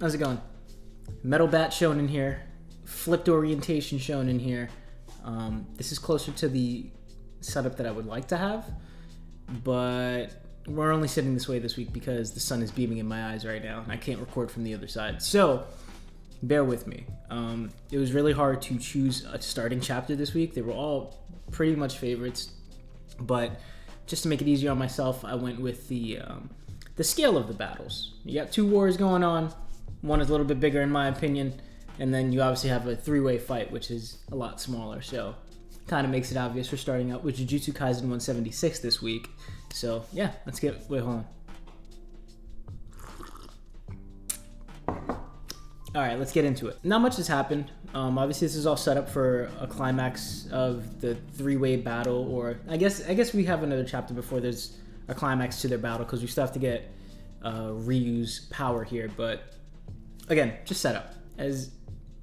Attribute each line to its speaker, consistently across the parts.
Speaker 1: How's it going? Metal bat shown in here. Flipped orientation shown in here. This is closer to the setup that I would like to have, but we're only sitting this way this week because the sun is beaming in my eyes right now and I can't record from the other side. So bear with me. It was really hard to choose a starting chapter this week. They were all pretty much favorites, but just to make it easier on myself, I went with the scale of the battles. You got two wars going on. One is a little bit bigger in my opinion, and then you obviously have a three-way fight, which is a lot smaller. So kind of makes it obvious we're starting out with Jujutsu Kaisen 176 this week. So yeah, let's get, wait, hold on. All right, let's get into it. Not much has happened. Obviously, this is all set up for a climax of the three-way battle, or I guess we have another chapter before there's a climax to their battle because we still have to get Ryu's power here. But again, just set up. As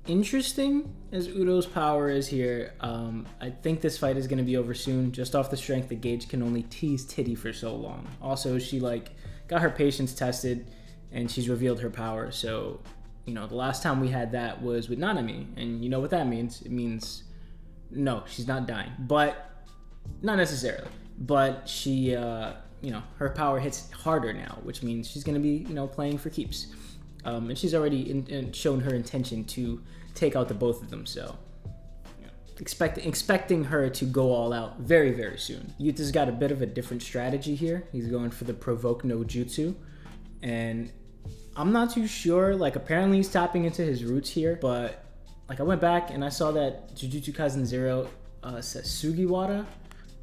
Speaker 1: interesting as Udo's power is here, I think this fight is going to be over soon, just off the strength that Gage can only tease Titty for so long. Also, she got her patience tested, and she's revealed her power, so the last time we had that was with Nanami, and you know what that means. It means, no, she's not dying. But, not necessarily. But she, her power hits harder now, which means she's going to be, playing for keeps. And she's already shown her intention to take out the both of them, so expecting her to go all out very, very soon. Yuta's got a bit of a different strategy here. He's going for the provoke no jutsu, and I'm not too sure, apparently he's tapping into his roots here, but I went back and I saw that Jujutsu Kaisen 0 says Sugiwara,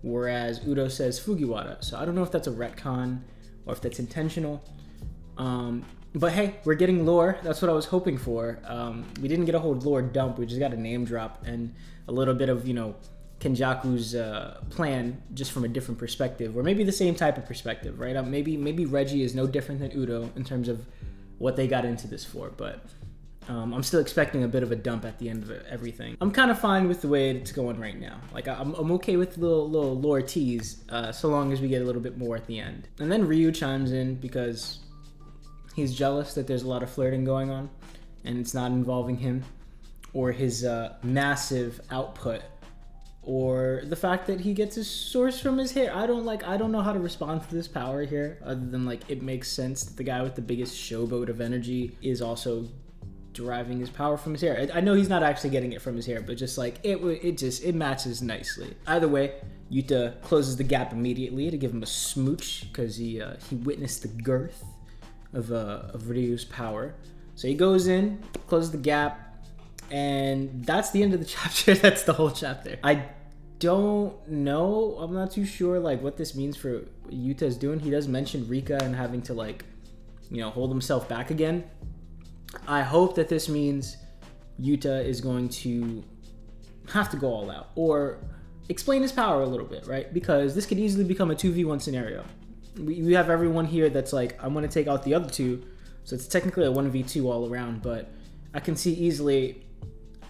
Speaker 1: whereas Udo says Fugiwara. So I don't know if that's a retcon or if that's intentional. But hey, we're getting lore. That's what I was hoping for. We didn't get a whole lore dump. We just got a name drop and a little bit of, Kenjaku's plan just from a different perspective, or maybe the same type of perspective, right? Maybe Reggie is no different than Udo in terms of what they got into this for, but I'm still expecting a bit of a dump at the end of everything. I'm kind of fine with the way it's going right now. I'm okay with the little lore tease, so long as we get a little bit more at the end. And then Ryu chimes in because he's jealous that there's a lot of flirting going on, and it's not involving him or his massive output, or the fact that he gets his source from his hair. I don't know how to respond to this power here, other than it makes sense that the guy with the biggest showboat of energy is also deriving his power from his hair. I know he's not actually getting it from his hair, but just it matches nicely. Either way, Yuta closes the gap immediately to give him a smooch because he witnessed the girth of Ryu's power. So he goes in, closes the gap, and that's the end of the chapter. That's the whole chapter. I don't know. I'm not too sure what this means for what Yuta's doing. He does mention Rika and having to hold himself back again. I hope that this means Yuta is going to have to go all out or explain his power a little bit, right? Because this could easily become a 2v1 scenario. We have everyone here that's I'm going to take out the other two, so it's technically a 1v2 all around, but I can see easily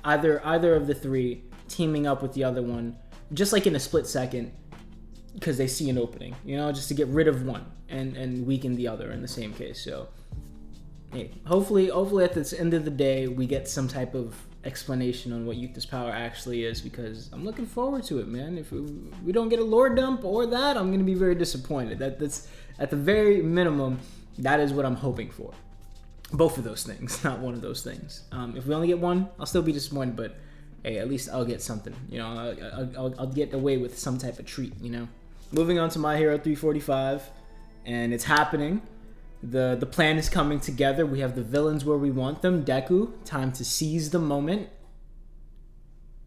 Speaker 1: either of the three teaming up with the other one, just in a split second, because they see an opening, just to get rid of one and weaken the other in the same case. So hey, hopefully at the end of the day, we get some type of explanation on what Yuta's power actually is, because I'm looking forward to it, man. If we don't get a lore dump or that, I'm going to be very disappointed. That's at the very minimum, that is what I'm hoping for. Both of those things, not one of those things. If we only get one, I'll still be disappointed, but hey, at least I'll get something. I'll get away with some type of treat, Moving on to My Hero 345, and it's happening. The plan is coming together. We have the villains where we want them. Deku, time to seize the moment.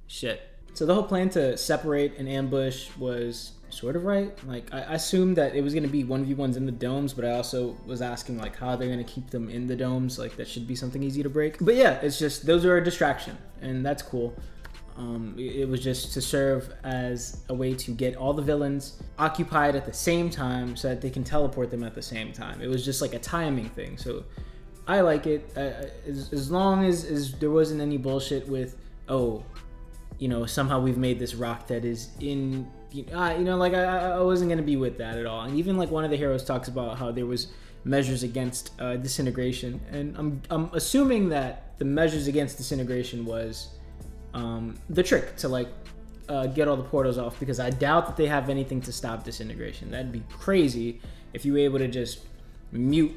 Speaker 1: Shit. So the whole plan to separate and ambush was sort of right. I assumed that it was going to be 1v1s in the domes, but I also was asking how they're going to keep them in the domes. That should be something easy to break. But yeah, it's just, those are a distraction, and that's cool. It was just to serve as a way to get all the villains occupied at the same time so that they can teleport them at the same time. It was just a timing thing. So I like it as long as there wasn't any bullshit with, somehow we've made this rock that is in, I wasn't going to be with that at all. And even one of the heroes talks about how there was measures against disintegration, and I'm assuming that the measures against disintegration was the trick to like get all the portals off, because I doubt that they have anything to stop disintegration. That'd be crazy if you were able to just mute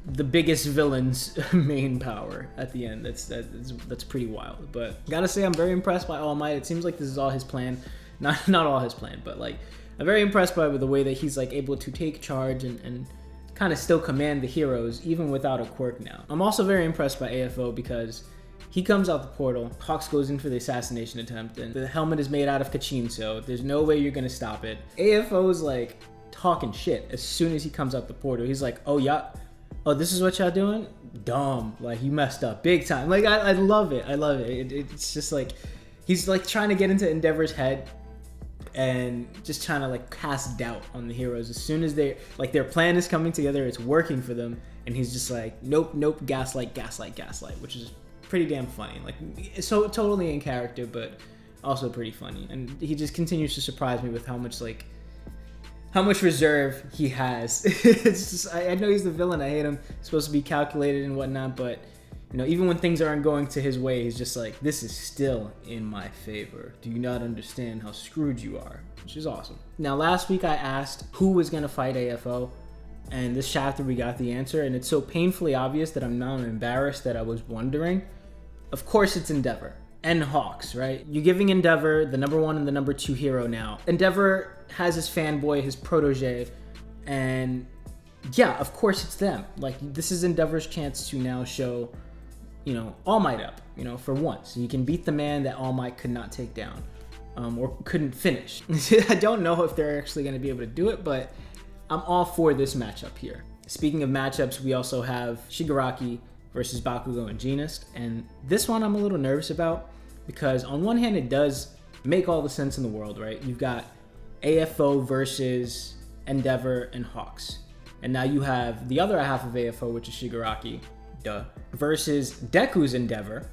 Speaker 1: the biggest villain's main power at the end. That's pretty wild. But gotta say, I'm very impressed by All Might. It seems like this is all his plan. Not all his plan, but like I'm very impressed by the way that he's like able to take charge and kind of still command the heroes even without a quirk now. I'm also very impressed by AFO because he comes out the portal, Hawks goes in for the assassination attempt, and the helmet is made out of Kachin, so there's no way you're gonna stop it. AFO is like talking shit as soon as he comes out the portal. He's like, oh yeah, oh this is what y'all doing? Dumb, like you messed up big time. Like I love it, it's just like, he's like trying to get into Endeavor's head and just trying to like cast doubt on the heroes. As soon as they like their plan is coming together, it's working for them, and he's just like, nope, gaslight, which is pretty damn funny. Like, so totally in character, but also pretty funny. And he just continues to surprise me with how much reserve he has. It's just, I know he's the villain, I hate him, he's supposed to be calculated and whatnot, but you know, even when things aren't going to his way, he's just like, this is still in my favor. Do you not understand how screwed you are? Which is awesome. Now, last week I asked who was gonna fight AFO, and this chapter we got the answer, and it's so painfully obvious that I'm now embarrassed that I was wondering. Of course it's Endeavor and Hawks, right? You're giving Endeavor the number 1 and the number 2 hero now. Endeavor has his fanboy, his protege, and yeah, of course it's them. Like, this is Endeavor's chance to now show, you know, All Might up, you know, for once. He can beat the man that All Might could not take down, or couldn't finish. I don't know if they're actually going to be able to do it, but I'm all for this matchup here. Speaking of matchups, we also have Shigaraki versus Bakugo and Genist, and this one I'm a little nervous about because on one hand it does make all the sense in the world, right? You've got AFO versus Endeavor and Hawks, and now you have the other half of AFO, which is Shigaraki, versus Deku's Endeavor,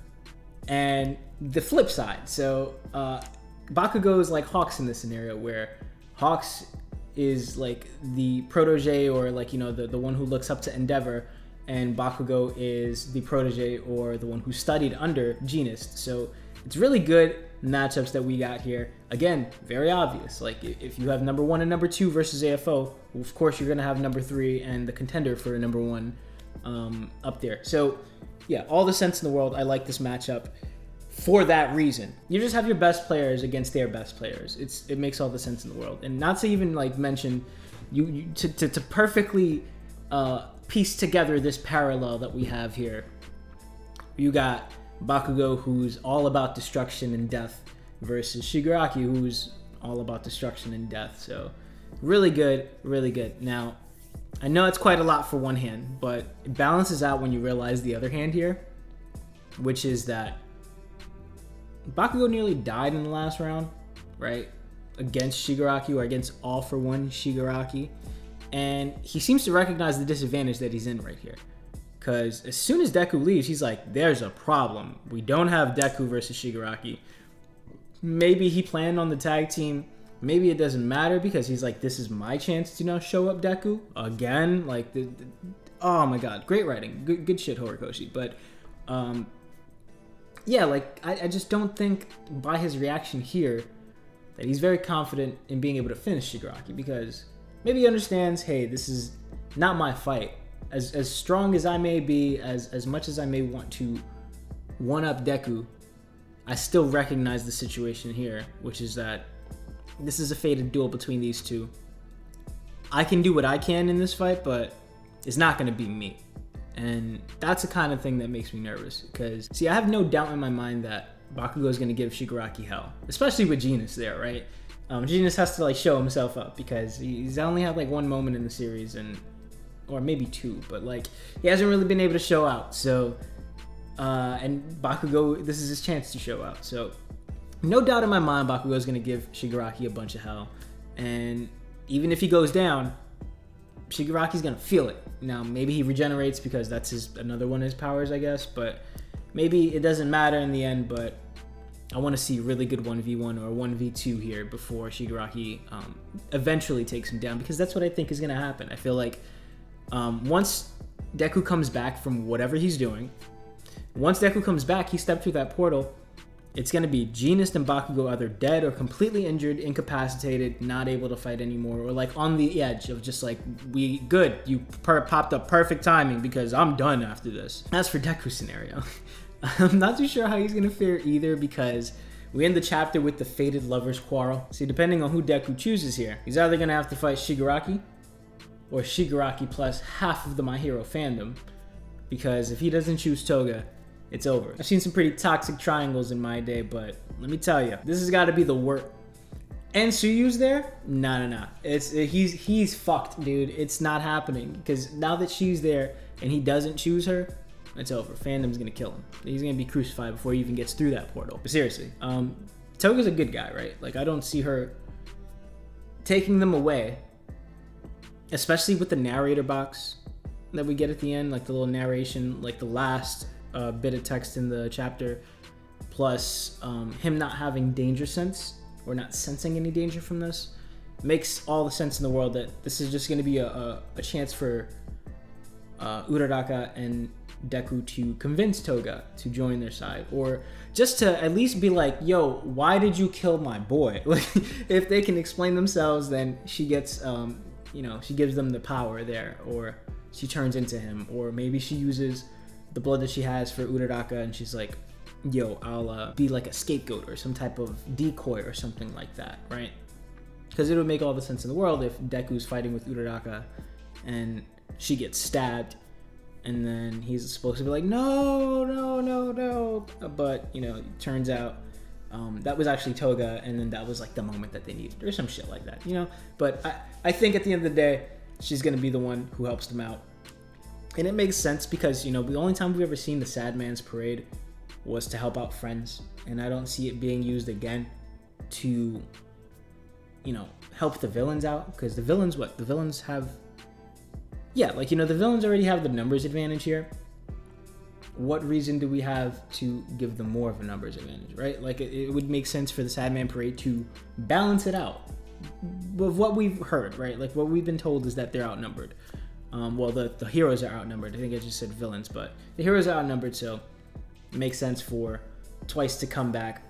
Speaker 1: and the flip side. So Bakugo is like Hawks in this scenario, where Hawks is like the protege, or like, you know, the one who looks up to Endeavor, and Bakugo is the protege or the one who studied under Genist. So it's really good matchups that we got here. Again, very obvious. Like, if you have number 1 and number 2 versus AFO, well, of course you're gonna have number 3 and the contender for number 1 up there. So yeah, all the sense in the world. I like this matchup for that reason. You just have your best players against their best players. It makes all the sense in the world. And not to even like mention, to perfectly piece together this parallel that we have here. You got Bakugo, who's all about destruction and death, versus Shigaraki, who's all about destruction and death. So really good, really good. Now, I know it's quite a lot for one hand, but it balances out when you realize the other hand here, which is that Bakugo nearly died in the last round, right? Against Shigaraki, or against All for One Shigaraki. And he seems to recognize the disadvantage that he's in right here. Because as soon as Deku leaves, he's like, there's a problem. We don't have Deku versus Shigaraki. Maybe he planned on the tag team. Maybe it doesn't matter because he's like, this is my chance to now show up Deku again. Like, oh my god, great writing. Good shit, Horikoshi. But, yeah, like, I just don't think by his reaction here that he's very confident in being able to finish Shigaraki, because maybe he understands, hey, this is not my fight. As strong as I may be, as much as I may want to one-up Deku, I still recognize the situation here, which is that this is a fated duel between these two. I can do what I can in this fight, but it's not going to be me. And that's the kind of thing that makes me nervous, because, see, I have no doubt in my mind that Bakugo is going to give Shigaraki hell, especially with Genist there, right? Genist has to like show himself up because he's only had like one moment in the series, or maybe 2, but like he hasn't really been able to show out. So, and Bakugo, this is his chance to show out. So, no doubt in my mind, Bakugo is going to give Shigaraki a bunch of hell, and even if he goes down, Shigaraki's going to feel it. Now, maybe he regenerates because that's another one of his powers, I guess, but maybe it doesn't matter in the end. But I want to see really good 1v1 or 1v2 here before Shigaraki eventually takes him down, because that's what I think is going to happen. I feel like Once Deku comes back from whatever he's doing, once Deku comes back, he stepped through that portal. It's going to be Genis and Bakugo either dead or completely injured, incapacitated, not able to fight anymore, or like on the edge of just like, you popped up perfect timing because I'm done after this. As for Deku's scenario, I'm not too sure how he's going to fare either, because we end the chapter with the fated lovers quarrel. See, depending on who Deku chooses here, he's either going to have to fight Shigaraki or Shigaraki plus half of the My Hero fandom, because if he doesn't choose Toga, it's over. I've seen some pretty toxic triangles in my day, but let me tell you, this has got to be the worst. And Suyu's there? No. He's fucked, dude. It's not happening, because now that she's there and he doesn't choose her, it's over. Fandom's gonna kill him. He's gonna be crucified before he even gets through that portal. But seriously, Toga's a good guy, right? Like, I don't see her taking them away, especially with the narrator box that we get at the end, like the little narration, like the last bit of text in the chapter, plus him not having danger sense or not sensing any danger from this, makes all the sense in the world that this is just going to be a chance for Uraraka and Deku to convince Toga to join their side, or just to at least be like, yo, why did you kill my boy? Like, if they can explain themselves, then she gets she gives them the power there, or she turns into him, or maybe she uses the blood that she has for Uraraka and she's like, yo, I'll be like a scapegoat or some type of decoy or something like that, right? Because it would make all the sense in the world if Deku's fighting with Uraraka and she gets stabbed, and then he's supposed to be like, no, but it turns out that was actually Toga, and then that was like the moment that they needed, or some shit like that, But I think at the end of the day, she's gonna be the one who helps them out. And it makes sense because, the only time we've ever seen the Sad Man's Parade was to help out friends. And I don't see it being used again to, help the villains out. Because the villains, the villains have... Yeah, the villains already have the numbers advantage here. What reason do we have to give them more of a numbers advantage, right? Like, it would make sense for the Sad Man Parade to balance it out. With what we've heard, right? Like, what we've been told is that they're outnumbered. The heroes are outnumbered. I think I just said villains, but the heroes are outnumbered, so it makes sense for Twice to come back,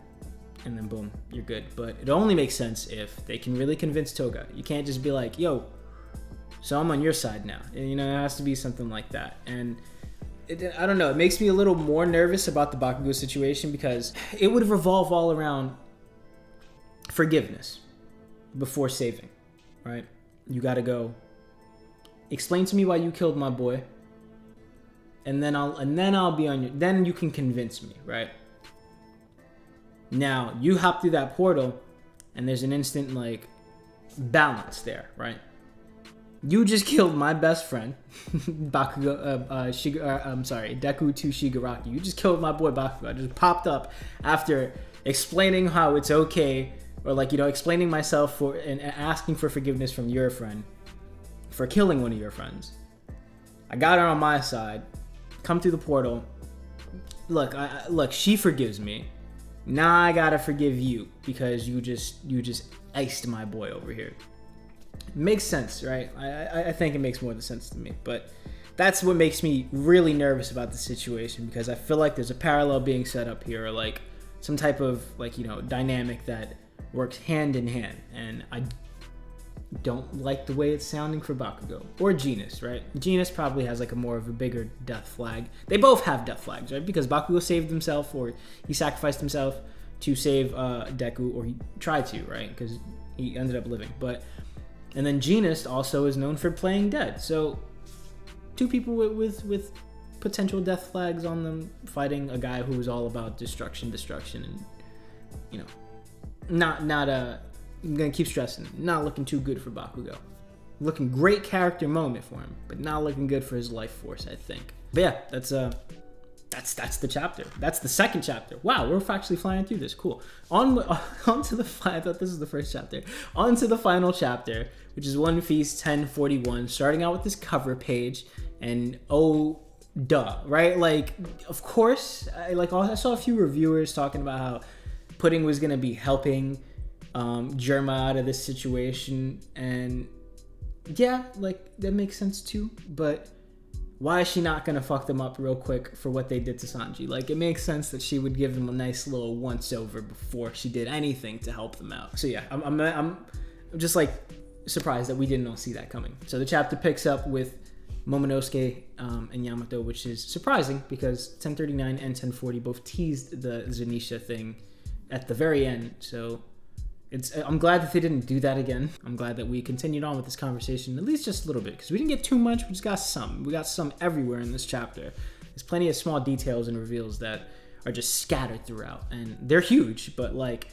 Speaker 1: and then boom, you're good. But it only makes sense if they can really convince Toga. You can't just be like, yo, so I'm on your side now. And, it has to be something like that. And I don't know, it makes me a little more nervous about the Bakugo situation, because it would revolve all around forgiveness before saving, right? You gotta go, explain to me why you killed my boy, and then I'll be on your, then you can convince me, right? Now you hop through that portal and there's an instant like balance there, right? You just killed my best friend, Bakugo, Deku to Shigaraki. You just killed my boy Bakugo. I just popped up after explaining how it's okay, or explaining myself for and asking for forgiveness from your friend for killing one of your friends. I got her on my side. Come through the portal. Look, she forgives me. Now I gotta forgive you because you just iced my boy over here. Makes sense, right? I think it makes more sense to me. But that's what makes me really nervous about the situation, because I feel like there's a parallel being set up here, or like some type of dynamic that works hand in hand, and I don't like the way it's sounding for Bakugo or Genis, right? Genis probably has a more of a bigger death flag. They both have death flags, right? Because Bakugo saved himself, or he sacrificed himself to save Deku, or he tried to, right? Because he ended up living. And then Genis also is known for playing dead. So two people with potential death flags on them fighting a guy who was all about destruction, and I'm gonna keep stressing, not looking too good for Bakugo. Looking great character moment for him, but not looking good for his life force, I think. But yeah, that's the chapter. That's the second chapter. Wow, we're actually flying through this. Cool. On to the I thought this was the first chapter. On to the final chapter, which is One Piece 1041. Starting out with this cover page, and right? Of course, I saw a few reviewers talking about how Pudding was gonna be helping Germa out of this situation, and yeah, like that makes sense too, but why is she not gonna fuck them up real quick for what they did to Sanji? Like, it makes sense that she would give them a nice little once over before she did anything to help them out. So yeah, I'm just like surprised that we didn't all see that coming. So the chapter picks up with Momonosuke and Yamato, which is surprising because 1039 and 1040 both teased the Zunisha thing at the very end. So I'm glad that they didn't do that again. I'm glad that we continued on with this conversation, at least just a little bit, because we didn't get too much. We just got some. We got some everywhere in this chapter. There's plenty of small details and reveals that are just scattered throughout, and they're huge, but like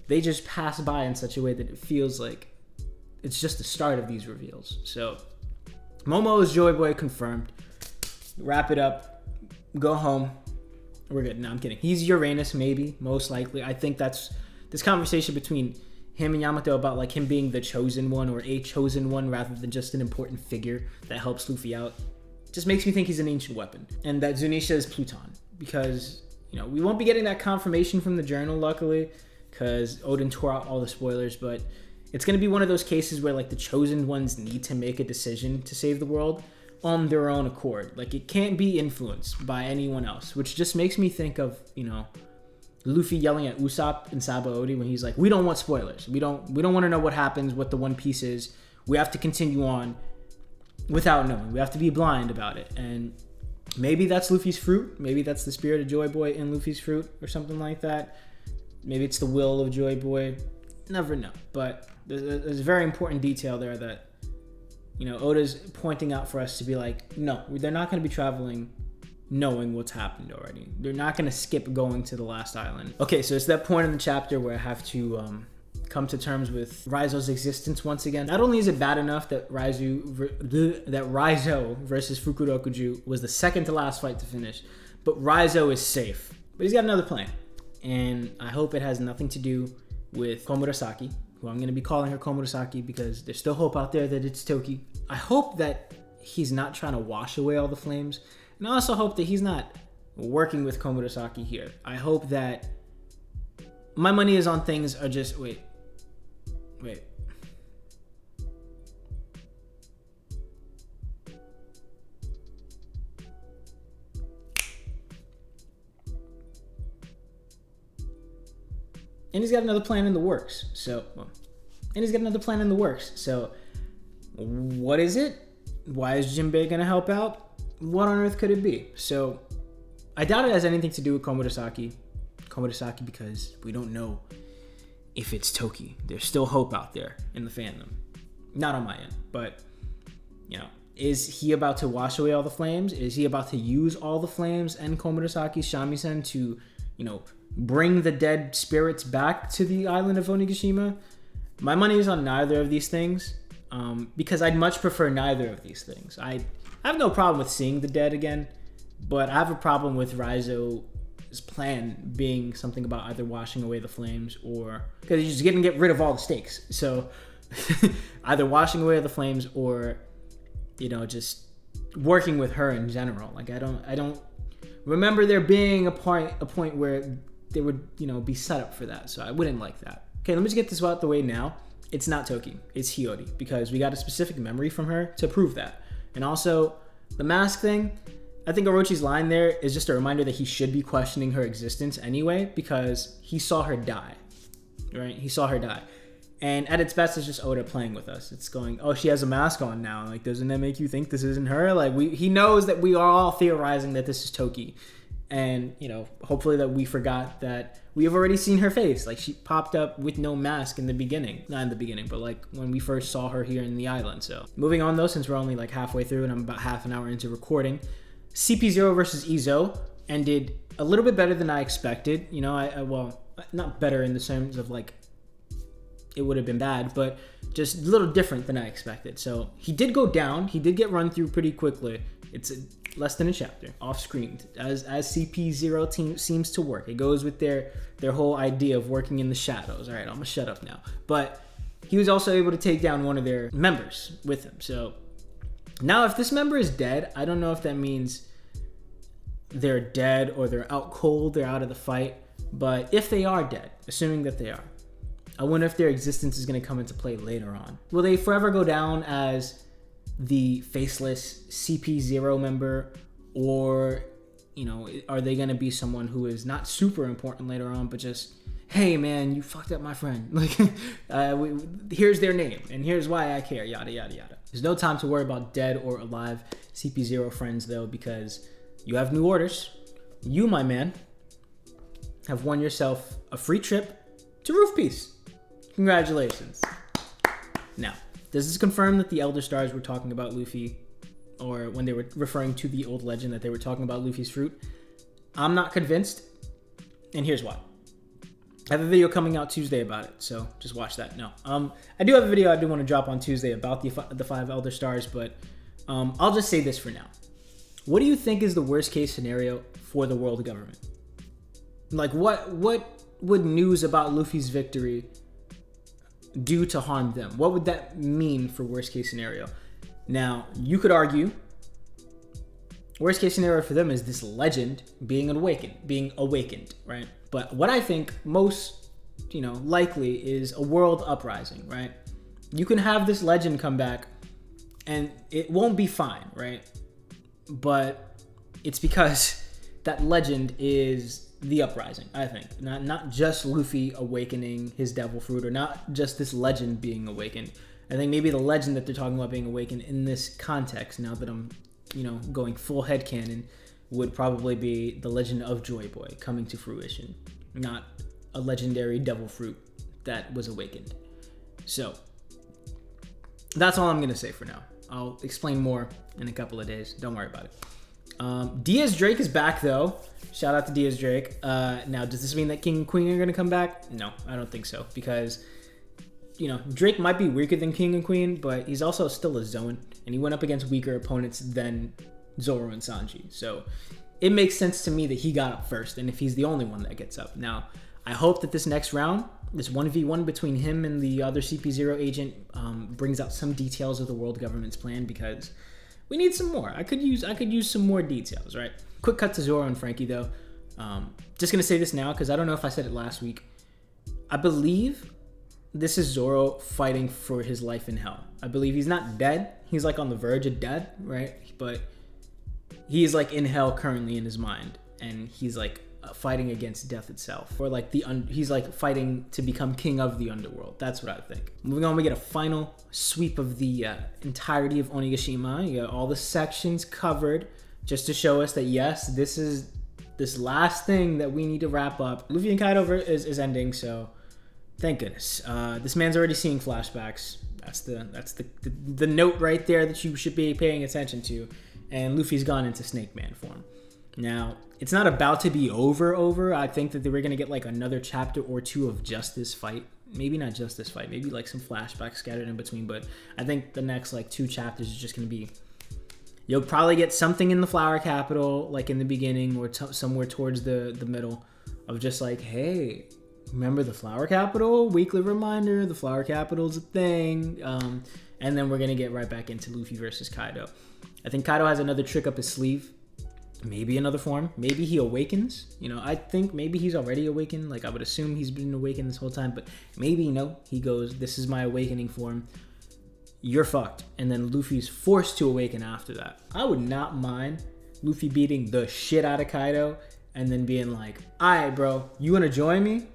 Speaker 1: they just pass by in such a way that it feels like it's just the start of these reveals. So Momo is Joy Boy confirmed. Wrap it up. Go home. We're good. No, I'm kidding. He's Uranus, maybe, most likely. I think that's this conversation between him and Yamato about like him being the chosen one or a chosen one rather than just an important figure that helps Luffy out just makes me think he's an ancient weapon, and that Zunisha is Pluton, because we won't be getting that confirmation from the journal, luckily, because Oden tore out all the spoilers, but it's going to be one of those cases where like the chosen ones need to make a decision to save the world on their own accord. Like, it can't be influenced by anyone else, which just makes me think of Luffy yelling at Usopp in Sabaody when he's like, we don't want spoilers. We don't want to know what happens, what the One Piece is. We have to continue on without knowing. We have to be blind about it. And maybe that's Luffy's fruit. Maybe that's the spirit of Joy Boy in Luffy's fruit or something like that. Maybe it's the will of Joy Boy. Never know. But there's a very important detail there that, Oda's pointing out for us to be like, no, they're not going to be traveling knowing what's happened already. They're not going to skip going to the last island. Okay, so it's that point in the chapter where I have to come to terms with Raizo's existence once again. Not only is it bad enough that Raizo versus Fukurokuju was the second to last fight to finish, but Raizo is safe. But he's got another plan, and I hope it has nothing to do with Komurasaki, who I'm going to be calling her Komurasaki because there's still hope out there that it's Toki. I hope that he's not trying to wash away all the flames. And I also hope that he's not working with Komurasaki here. I hope that my money is on things are just... Wait. And he's got another plan in the works. So, what is it? Why is Jinbei going to help out? What on earth could it be? So, I doubt it has anything to do with Komurasaki because we don't know if it's Toki. There's still hope out there in the fandom. Not on my end, but, is he about to wash away all the flames? Is he about to use all the flames and Komurasaki's shamisen to, bring the dead spirits back to the island of Onigashima? My money is on neither of these things, because I'd much prefer neither of these things. I have no problem with seeing the dead again, but I have a problem with Raizo's plan being something about either washing away the flames or... Because he's just going to get rid of all the stakes. So, either washing away the flames or, just working with her in general. Like, I don't remember there being a point where there would, be set up for that. So, I wouldn't like that. Okay, let me just get this out the way now. It's not Toki. It's Hiyori, because we got a specific memory from her to prove that. And also, the mask thing, I think Orochi's line there is just a reminder that he should be questioning her existence anyway, because he saw her die, right? He saw her die. And at its best, it's just Oda playing with us. It's going, oh, she has a mask on now. Like, doesn't that make you think this isn't her? Like, he knows that we are all theorizing that this is Toki. And, hopefully that we forgot that we have already seen her face. Like, she popped up with no mask in the beginning. Not in the beginning, but like when we first saw her here in the island. So moving on though, since we're only like halfway through and I'm about half an hour into recording, CP0 versus Izo ended a little bit better than I expected. Well, not better in the terms of like it would have been bad, but just a little different than I expected. So he did go down. He did get run through pretty quickly. It's less than a chapter, off screen, as CP0 team seems to work. It goes with their whole idea of working in the shadows. All right, I'm gonna shut up now. But he was also able to take down one of their members with him. So now if this member is dead, I don't know if that means they're dead or they're out cold, they're out of the fight. But if they are dead, assuming that they are, I wonder if their existence is going to come into play later on. Will they forever go down as the faceless CP0 member, or, you know, are they going to be someone who is not super important later on, but just, hey man, you fucked up my friend. Like, here's their name, and here's why I care, yada, yada, yada. There's no time to worry about dead or alive CP0 friends, though, because you have new orders. You, my man, have won yourself a free trip to Roof Peace. Congratulations. Now, does this confirm that the Elder Stars were talking about Luffy, or when they were referring to the old legend that they were talking about Luffy's fruit? I'm not convinced, and here's why. I have a video coming out Tuesday about it, so just watch that. No, I do have a video I do want to drop on Tuesday about the 5 Elder Stars, but I'll just say this for now. What do you think is the worst case scenario for the world government? Like, what would news about Luffy's victory do to harm them? What would that mean for worst case scenario? Now, you could argue worst case scenario for them is this legend being awakened, right? But what I think most, likely is a world uprising, right? You can have this legend come back and it won't be fine, right? But it's because that legend is the uprising, I think. Not just Luffy awakening his devil fruit, or not just this legend being awakened. I think maybe the legend that they're talking about being awakened in this context, now that I'm, going full headcanon, would probably be the legend of Joy Boy coming to fruition, not a legendary devil fruit that was awakened. So that's all I'm going to say for now. I'll explain more in a couple of days. Don't worry about it. Diaz Drake is back, though. Shout out to Diaz Drake. Now, does this mean that King and Queen are going to come back? No, I don't think so. Because, Drake might be weaker than King and Queen, but he's also still a Zoan. And he went up against weaker opponents than Zoro and Sanji. So it makes sense to me that he got up first. And if he's the only one that gets up. Now, I hope that this next round, this 1v1 between him and the other CP0 agent, brings out some details of the world government's plan, because we need some more. I could use some more details, right? Quick cut to Zoro and Frankie, though. Just gonna say this now because I don't know if I said it last week. I believe this is Zoro fighting for his life in hell. I believe he's not dead. He's like on the verge of death, right? But he is like in hell currently in his mind, and he's like fighting against death itself, or like he's like fighting to become king of the underworld. That's what I think. Moving on, we get a final sweep of the entirety of Onigashima. You got all the sections covered, just to show us that yes, this is this last thing that we need to wrap up. Luffy and Kaido is ending, so thank goodness. This man's already seeing flashbacks. That's the note right there that you should be paying attention to. And Luffy's gone into Snake Man form. Now, it's not about to be over. I think that they were going to get like another chapter or two of just this fight. Maybe not just this fight. Maybe like some flashbacks scattered in between. But I think the next like 2 chapters is just going to be... You'll probably get something in the Flower Capital, like in the beginning or somewhere towards the middle, of just like, hey, remember the Flower Capital? Weekly reminder, the Flower Capital's a thing. And then we're going to get right back into Luffy versus Kaido. I think Kaido has another trick up his sleeve. Maybe another form. Maybe he awakens. I think maybe he's already awakened. Like, I would assume he's been awakened this whole time. But maybe, he goes, this is my awakening form. You're fucked. And then Luffy's forced to awaken after that. I would not mind Luffy beating the shit out of Kaido and then being like, all right, bro, you want to join me?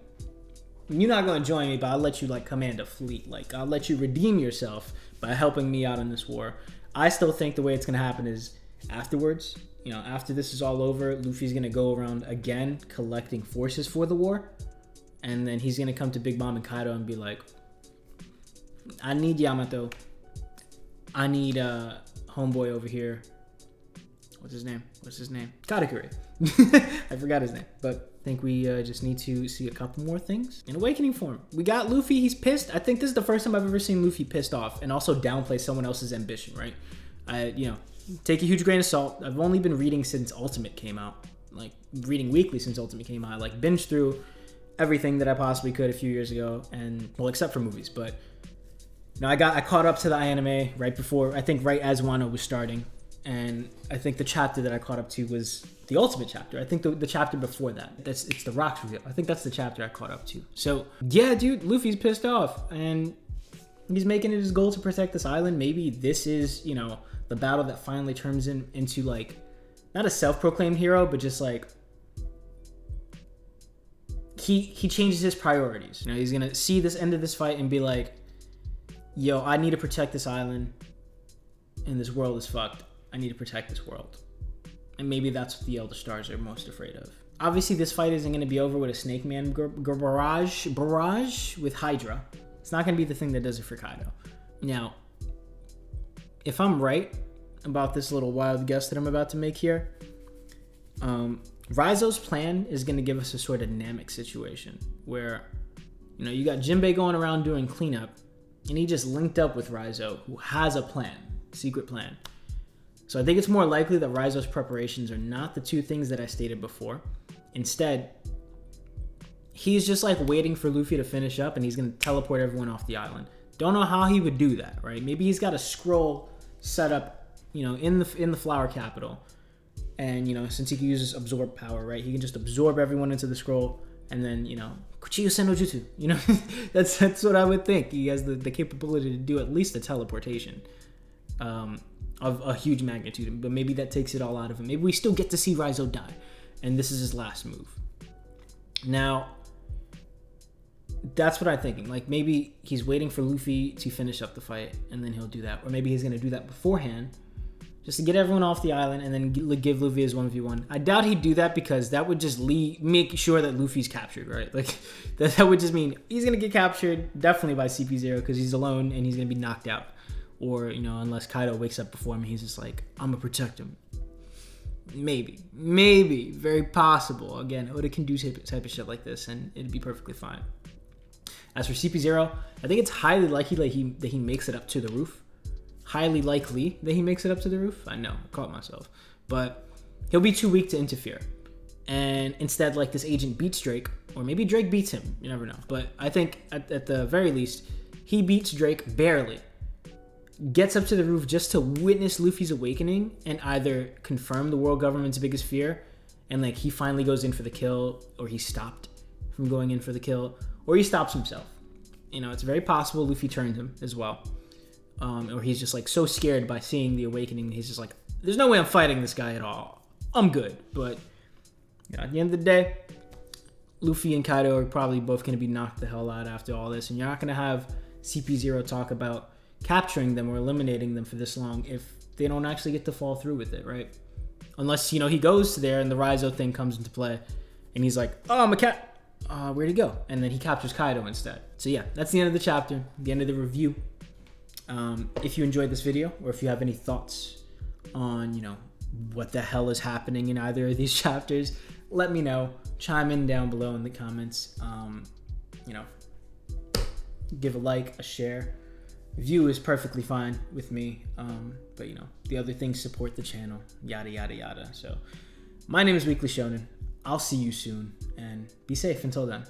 Speaker 1: You're not going to join me, but I'll let you, like, command a fleet. Like, I'll let you redeem yourself by helping me out in this war. I still think the way it's going to happen is afterwards. After this is all over, Luffy's going to go around again collecting forces for the war. And then he's going to come to Big Mom and Kaido and be like, I need Yamato. I need homeboy over here. What's his name? Katakuri. I forgot his name. But I think we just need to see a couple more things. In awakening form, we got Luffy. He's pissed. I think this is the first time I've ever seen Luffy pissed off and also downplay someone else's ambition, right? Take a huge grain of salt. I've only been reading since Ultimate came out. Like, reading weekly since Ultimate came out. I, like, binged through everything that I possibly could a few years ago. And, well, except for movies. But, I caught up to the anime right as Wano was starting. And I think the chapter that I caught up to was the ultimate chapter. I think the chapter before that, it's the rocks reveal. I think that's the chapter I caught up to. So yeah, dude, Luffy's pissed off and he's making it his goal to protect this island. Maybe this is, you know, the battle that finally turns into like, not a self-proclaimed hero, but just like, he changes his priorities. You know, he's gonna see this end of this fight and be like, yo, I need to protect this island and this world is fucked. I need to protect this world. And maybe that's what the Elder Stars are most afraid of. Obviously, this fight isn't going to be over with a Snake Man barrage with Hydra. It's not going to be the thing that does it for Kaido. Now, if I'm right about this little wild guess that I'm about to make here, Raizo's plan is going to give us a sort of Namek situation where, you know, you got Jinbei going around doing cleanup, and he just linked up with Raizo, who has a plan, secret plan. So I think it's more likely that Raizo's preparations are not the two things that I stated before. Instead, he's just like waiting for Luffy to finish up and he's going to teleport everyone off the island. Don't know how he would do that, right? Maybe he's got a scroll set up, you know, in the flower capital. And, you know, since he can use his absorb power, right? He can just absorb everyone into the scroll and then, you know, Kuchiyo Sen no Jutsu, you know? that's what I would think. He has the capability to do at least a teleportation. Of a huge magnitude, but maybe that takes it all out of him. Maybe we still get to see Raizo die, and this is his last move. Now, that's what I'm thinking. Like, maybe he's waiting for Luffy to finish up the fight, and then he'll do that. Or maybe he's going to do that beforehand, just to get everyone off the island, and then give Luffy his 1v1. I doubt he'd do that, because that would just make sure that Luffy's captured, right? Like, that would just mean he's going to get captured, definitely by CP0, because he's alone, and he's going to be knocked out. Or, you know, unless Kaido wakes up before him, he's just like, I'm gonna protect him. Maybe, very possible. Again, Oda can do type of shit like this, and it'd be perfectly fine. As for CP0, I think it's highly likely that he makes it up to the roof. Highly likely that he makes it up to the roof. I know, I caught myself. But he'll be too weak to interfere. And instead, like, this agent beats Drake, or maybe Drake beats him. You never know. But I think, at the very least, he beats Drake barely. Gets up to the roof just to witness Luffy's awakening and either confirm the world government's biggest fear and like he finally goes in for the kill, or he's stopped from going in for the kill, or he stops himself. You know, it's very possible Luffy turned him as well. Or he's just like so scared by seeing the awakening, he's just like, there's no way I'm fighting this guy at all. I'm good. But you know, at the end of the day, Luffy and Kaido are probably both going to be knocked the hell out after all this, and you're not going to have CP0 talk about capturing them or eliminating them for this long if they don't actually get to fall through with it, right? Unless, you know, he goes to there and the Raizo thing comes into play and he's like, oh, I'm a cat. Where'd he go? And then he captures Kaido instead. So yeah, that's the end of the chapter, the end of the review. If you enjoyed this video, or if you have any thoughts on, you know, what the hell is happening in either of these chapters, let me know. Chime in down below in the comments. You know, give a like, a share. View is perfectly fine with me, but you know, the other things support the channel, yada yada yada. So my name is Weekly Shonen. I'll see you soon, and be safe until then.